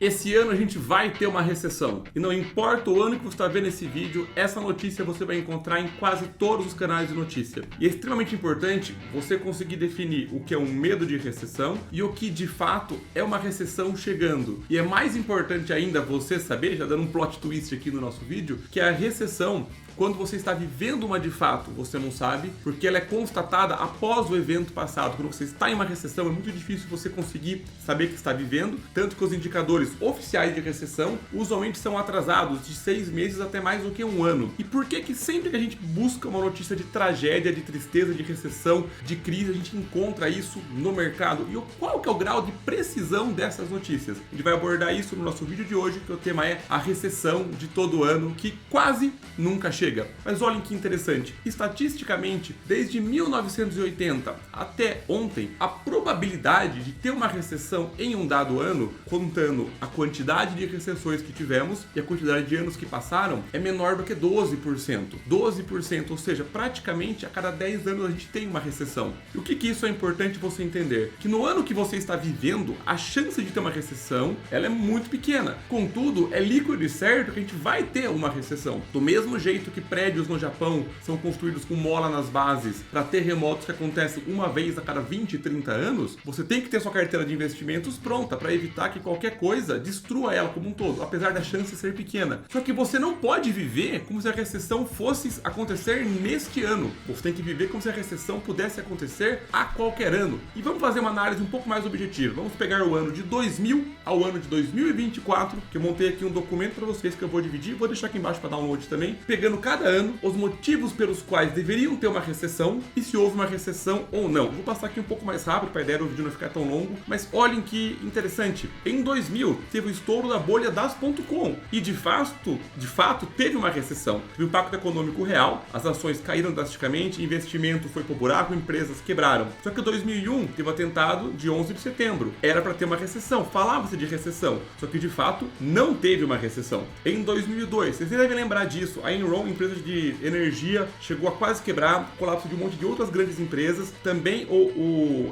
Esse ano a gente vai ter uma recessão. E não importa o ano que você está vendo esse vídeo, essa notícia você vai encontrar em quase todos os canais de notícia. E é extremamente importante você conseguir definir o que é um medo de recessão e o que de fato é uma recessão chegando. E é mais importante ainda você saber, já dando um plot twist aqui no nosso vídeo, que a recessão, quando você está vivendo uma de fato, você não sabe, porque ela é constatada após o evento passado. Quando você está em uma recessão, é muito difícil você conseguir saber que está vivendo, tanto que os indicadores oficiais de recessão usualmente são atrasados de 6 meses até mais do que um ano. E por que sempre que a gente busca uma notícia de tragédia, de tristeza, de recessão, de crise, a gente encontra isso no mercado? E qual que é o grau de precisão dessas notícias? A gente vai abordar isso no nosso vídeo de hoje, que o tema é a recessão de todo ano, que quase nunca chega. Mas olhem que interessante, estatisticamente, desde 1980 até ontem, a probabilidade de ter uma recessão em um dado ano, contando a quantidade de recessões que tivemos e a quantidade de anos que passaram, é menor do que 12%. 12%, ou seja, praticamente a cada 10 anos a gente tem uma recessão. E o que isso é importante você entender? Que no ano que você está vivendo, a chance de ter uma recessão, ela é muito pequena. Contudo, é líquido e certo que a gente vai ter uma recessão. Do mesmo jeito que prédios no Japão são construídos com mola nas bases para terremotos que acontecem uma vez a cada 20, 30 anos, você tem que ter sua carteira de investimentos pronta para evitar que qualquer coisa destrua ela como um todo, apesar da chance ser pequena. Só que você não pode viver como se a recessão fosse acontecer neste ano. Você tem que viver como se a recessão pudesse acontecer a qualquer ano. E vamos fazer uma análise um pouco mais objetiva. Vamos pegar o ano de 2000 ao ano de 2024, que eu montei aqui um documento para vocês que eu vou dividir, vou deixar aqui embaixo para download também, pegando cada ano os motivos pelos quais deveriam ter uma recessão e se houve uma recessão ou não. Vou passar aqui um pouco mais rápido para a ideia do vídeo não ficar tão longo, mas olhem que interessante. Em 2000 teve o estouro da bolha das .com e de fato teve uma recessão. Teve um impacto econômico real, as ações caíram drasticamente, investimento foi pro buraco, empresas quebraram. Só que em 2001 teve o atentado de 11 de setembro. Era para ter uma recessão, falava-se de recessão, só que de fato não teve uma recessão. Em 2002, vocês devem lembrar disso, a Enron, empresa de energia, chegou a quase quebrar, colapso de um monte de outras grandes empresas, também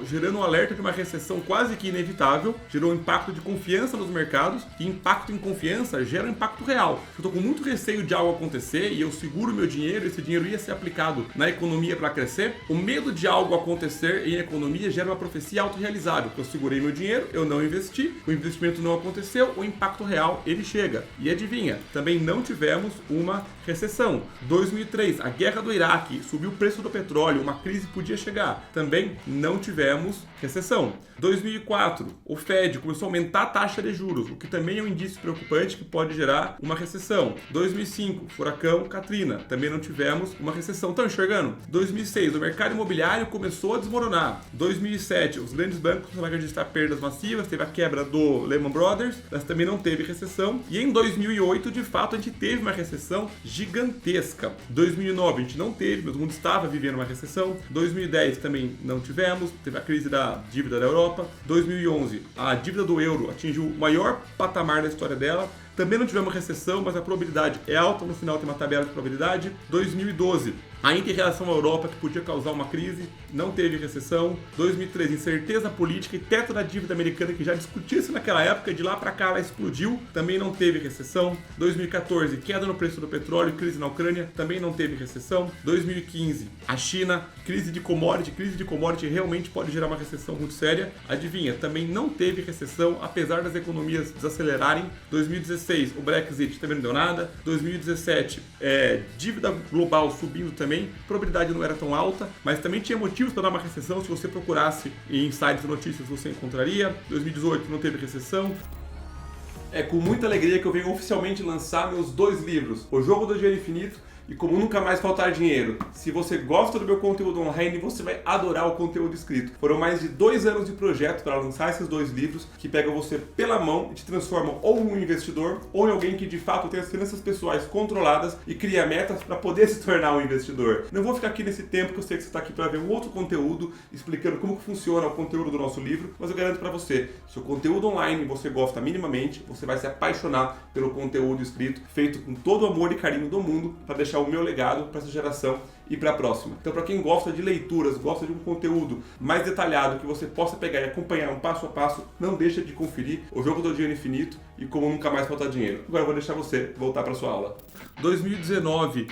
gerando um alerta de uma recessão quase que inevitável, gerou um impacto de confiança nos mercados, e impacto em confiança gera um impacto real. Eu estou com muito receio de algo acontecer e eu seguro meu dinheiro, esse dinheiro ia ser aplicado na economia para crescer. O medo de algo acontecer em economia gera uma profecia autorrealizável. Eu segurei meu dinheiro, eu não investi, o investimento não aconteceu, o impacto real ele chega. E adivinha, também não tivemos uma recessão. 2003, a guerra do Iraque, subiu o preço do petróleo, uma crise podia chegar. Também não tivemos recessão. 2004, o Fed começou a aumentar a taxa de juros, o que também é um indício preocupante que pode gerar uma recessão. 2005, furacão Katrina, também não tivemos uma recessão. Estão enxergando? 2006, o mercado imobiliário começou a desmoronar. 2007, os grandes bancos começaram a registrar perdas massivas, teve a quebra do Lehman Brothers, mas também não teve recessão. E em 2008, de fato, a gente teve uma recessão gigantesca. 2009 a gente não teve, o mundo estava vivendo uma recessão. 2010 também não tivemos, teve a crise da dívida da Europa. 2011 a dívida do euro atingiu o maior patamar da história dela. Também não tivemos recessão, mas a probabilidade é alta, no final tem uma tabela de probabilidade. 2012, ainda em relação à Europa, que podia causar uma crise, não teve recessão. 2013, incerteza política e teto da dívida americana, que já discutia-se naquela época, de lá para cá ela explodiu, também não teve recessão. 2014, queda no preço do petróleo, crise na Ucrânia, também não teve recessão. 2015, a China, crise de commodity realmente pode gerar uma recessão muito séria. Adivinha, também não teve recessão, apesar das economias desacelerarem. 2016, o Brexit também não deu nada. 2017, dívida global subindo também, a probabilidade não era tão alta, mas também tinha motivos para dar uma recessão. Se você procurasse em sites de notícias, você encontraria. 2018 não teve recessão. É com muita alegria que eu venho oficialmente lançar meus 2 livros, O Jogo do Dinheiro Infinito e Como Nunca Mais Faltar Dinheiro. Se você gosta do meu conteúdo online, você vai adorar o conteúdo escrito. Foram mais de 2 anos de projeto para lançar esses 2 livros que pegam você pela mão e te transformam ou em um investidor ou em alguém que de fato tem as finanças pessoais controladas e cria metas para poder se tornar um investidor. Não vou ficar aqui nesse tempo, que eu sei que você está aqui para ver um outro conteúdo explicando como que funciona o conteúdo do nosso livro, mas eu garanto para você, se o conteúdo online você gosta minimamente, você vai se apaixonar pelo conteúdo escrito, feito com todo o amor e carinho do mundo para deixar o meu legado para essa geração e para a próxima. Então, para quem gosta de leituras, gosta de um conteúdo mais detalhado que você possa pegar e acompanhar um passo a passo, não deixa de conferir O Jogo do Dinheiro Infinito e como nunca mais faltar dinheiro. Agora eu vou deixar você voltar para sua aula. 2019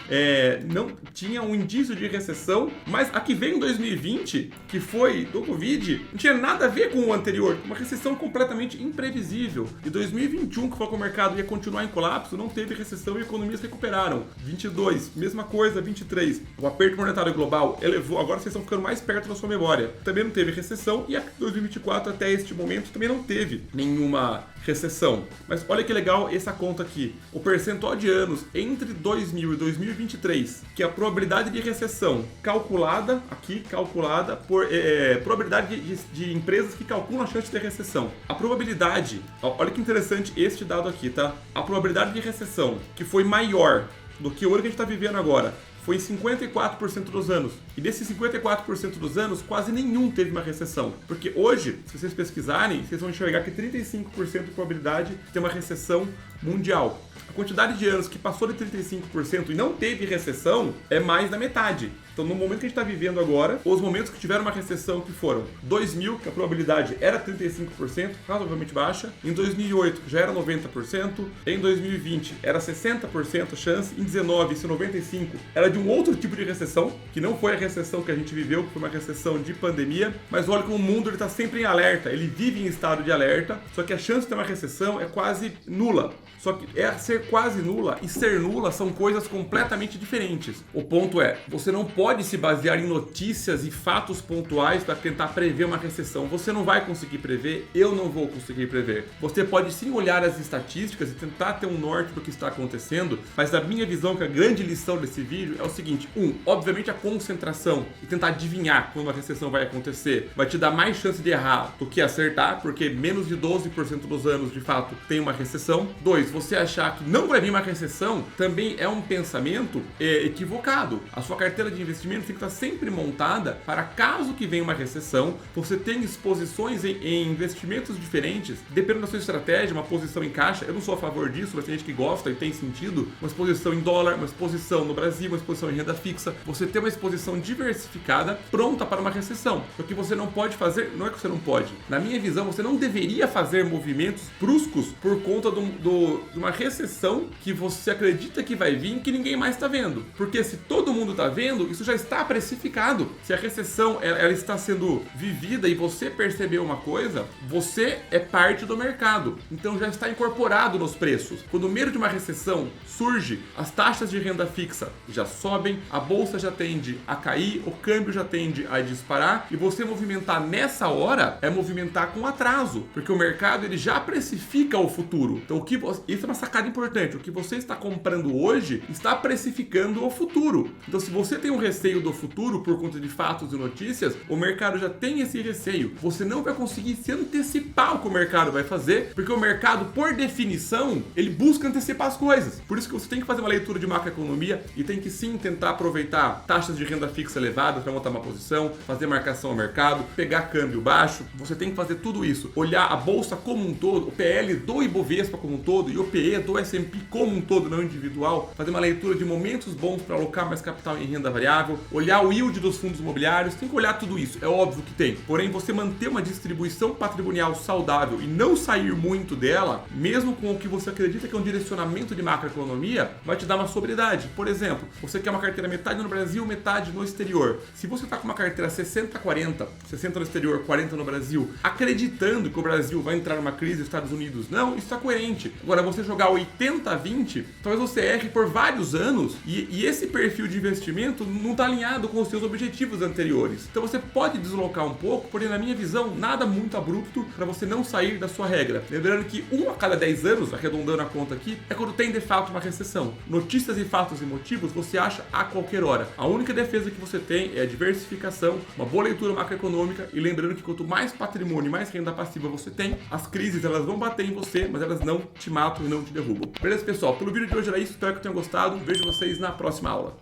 não tinha um indício de recessão, mas a que veio em 2020, que foi do Covid, não tinha nada a ver com o anterior, uma recessão completamente imprevisível. E 2021, que foi que o mercado ia continuar em colapso, não teve recessão e economias recuperaram. 22, mesma coisa, 23. O aperto monetário global elevou, agora vocês estão ficando mais perto da sua memória. Também não teve recessão e a 2024 até este momento também não teve nenhuma recessão. Mas olha que legal essa conta aqui. O percentual de anos entre 2000 e 2023, que é a probabilidade de recessão calculada por probabilidade de empresas que calculam a chance de ter recessão. A probabilidade, olha que interessante este dado aqui, tá? A probabilidade de recessão que foi maior do que o ano que a gente está vivendo agora foi em 54% dos anos. E desses 54% dos anos, quase nenhum teve uma recessão. Porque hoje, se vocês pesquisarem, vocês vão enxergar que 35% de probabilidade de ter uma recessão mundial. A quantidade de anos que passou de 35% e não teve recessão é mais da metade. Então, no momento que a gente está vivendo agora, os momentos que tiveram uma recessão que foram 2000, que a probabilidade era 35%, razoavelmente baixa. Em 2008, já era 90%. Em 2020, era 60% a chance. Em 19, esse 95% era de um outro tipo de recessão, que não foi a recessão que a gente viveu, que foi uma recessão de pandemia. Mas olha como o mundo está sempre em alerta. Ele vive em estado de alerta, só que a chance de ter uma recessão é quase nula. Só que ser quase nula e ser nula são coisas completamente diferentes. O ponto é, você não pode se basear em notícias e fatos pontuais para tentar prever uma recessão. Você não vai conseguir prever, eu não vou conseguir prever. Você pode sim olhar as estatísticas e tentar ter um norte do que está acontecendo, mas na minha visão, que a grande lição desse vídeo é o seguinte: obviamente a concentração e tentar adivinhar quando uma recessão vai acontecer vai te dar mais chance de errar do que acertar, porque menos de 12% dos anos, de fato, tem uma recessão. 2, você achar que não vai vir uma recessão também é um pensamento equivocado. A sua carteira de investimentos tem que estar sempre montada para, caso que venha uma recessão, você tenha exposições em investimentos diferentes, dependendo da sua estratégia, uma posição em caixa. Eu não sou a favor disso, mas tem gente que gosta e tem sentido. Uma exposição em dólar, uma exposição no Brasil, uma exposição em renda fixa. Você ter uma exposição diversificada pronta para uma recessão. O que você não pode fazer, não é que você não pode. Na minha visão, você não deveria fazer movimentos bruscos por conta de uma recessão que você acredita que vai vir, que ninguém mais está vendo. Porque se todo mundo está vendo, isso já está precificado. Se a recessão ela está sendo vivida e você percebeu uma coisa, você é parte do mercado. Então já está incorporado nos preços. Quando o medo de uma recessão surge, as taxas de renda fixa já sobem, a bolsa já tende a cair, o câmbio já tende a disparar, e você movimentar nessa hora é movimentar com atraso, porque o mercado ele já precifica o futuro. Então isso é uma sacada importante. O que você está comprando hoje está precificando o futuro. Então, se você tem um receio do futuro por conta de fatos e notícias, o mercado já tem esse receio. Você não vai conseguir se antecipar o que o mercado vai fazer, porque o mercado, por definição, ele busca antecipar as coisas. Por isso que você tem que fazer uma leitura de macroeconomia e tem que sim tentar aproveitar taxas de renda fixa elevadas para montar uma posição, fazer marcação ao mercado, pegar câmbio baixo. Você tem que fazer tudo isso. Olhar a bolsa como um todo, o PL do Ibovespa como um todo e o PE do S&P como um todo, não individual. Fazer uma leitura de momentos bons para alocar mais capital em renda variável. Olhar o yield dos fundos imobiliários. Tem que olhar tudo isso. É óbvio que tem. Porém, você manter uma distribuição patrimonial saudável e não sair muito dela, mesmo com o que você acredita que é um direcionamento de macroeconomia, vai te dar uma sobriedade. Por exemplo, você quer uma carteira metade no Brasil, metade no exterior. Se você está com uma carteira 60-40, 60 no exterior, 40 no Brasil, acreditando que o Brasil vai entrar numa crise dos Estados Unidos, não, isso está coerente. Agora, você jogar 80-20, talvez você erre por vários anos e esse perfil de investimento não está alinhado com os seus objetivos anteriores. Então você pode deslocar um pouco, porém, na minha visão, nada muito abrupto para você não sair da sua regra. Lembrando que 1 a cada 10 anos, arredondando a conta aqui, é quando tem de fato uma recessão. Notícias e fatos e motivos você acha a qualquer hora. A única defesa que você tem é a diversificação, uma boa leitura macroeconômica, e lembrando que quanto mais patrimônio e mais renda passiva você tem, as crises elas vão bater em você, mas elas não te matam e não te derrubam. Beleza, pessoal? Pelo vídeo de hoje era isso. Espero que tenham gostado. Vejo vocês na próxima aula.